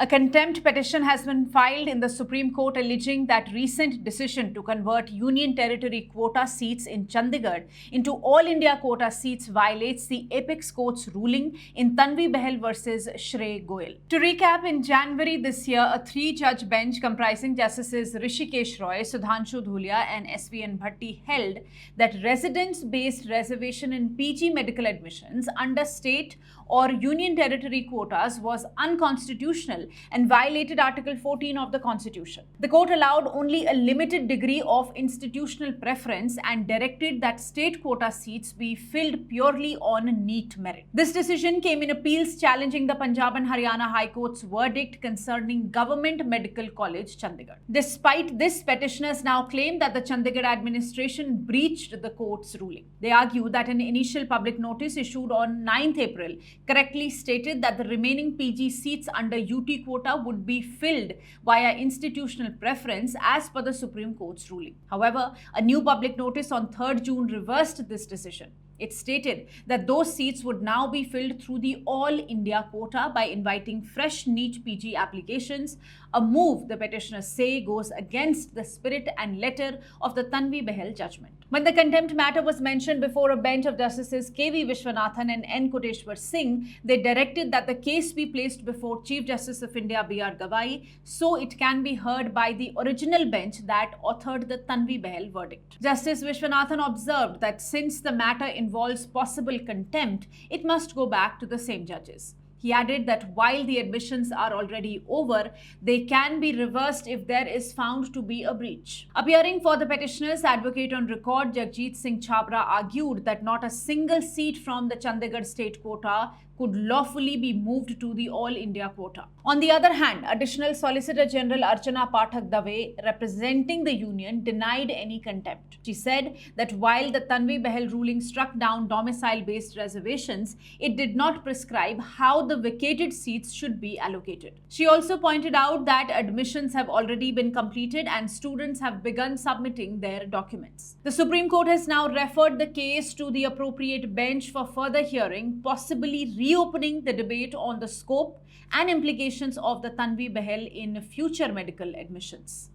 A contempt petition has been filed in the Supreme Court alleging that recent decision to convert Union Territory quota seats in Chandigarh into All India quota seats violates the apex court's ruling in Tanvi Bahal versus Shrey Goyal. To recap, in January this year, a three-judge bench comprising Justices Rishikesh Roy, Sudhanshu Dhulia and S.V.N. Bhatti held that residence-based reservation in PG medical admissions under state or Union Territory quotas was unconstitutional and violated Article 14 of the Constitution. The court allowed only a limited degree of institutional preference and directed that state quota seats be filled purely on neat merit. This decision came in appeals challenging the Punjab and Haryana High Court's verdict concerning Government Medical College, Chandigarh. Despite this, petitioners now claim that the Chandigarh administration breached the court's ruling. They argue that an initial public notice issued on 9th April correctly stated that the remaining PG seats under UT quota would be filled via institutional preference as per the Supreme Court's ruling. However, a new public notice on 3rd June reversed this decision. It stated that those seats would now be filled through the All India quota by inviting fresh NEET PG applications, a move the petitioners say goes against the spirit and letter of the Tanvi Bahal judgment. When the contempt matter was mentioned before a bench of Justices K.V. Vishwanathan and N. Koteshwar Singh, they directed that the case be placed before Chief Justice of India B.R. Gavai so it can be heard by the original bench that authored the Tanvi Bahal verdict. Justice Vishwanathan observed that since the matter involves possible contempt, it must go back to the same judges. He added that while the admissions are already over, they can be reversed if there is found to be a breach. Appearing for the petitioners, advocate on record Jagjit Singh Chhabra argued that not a single seat from the Chandigarh state quota could lawfully be moved to the All India quota. On the other hand, Additional Solicitor General Archana Pathak Dave, representing the union, denied any contempt. She said that while the Tanvi Bahal ruling struck down domicile-based reservations, it did not prescribe how the vacated seats should be allocated. She also pointed out that admissions have already been completed and students have begun submitting their documents. The Supreme Court has now referred the case to the appropriate bench for further hearing, possibly reopening the debate on the scope and implications of the Tanvi Bahal in future medical admissions.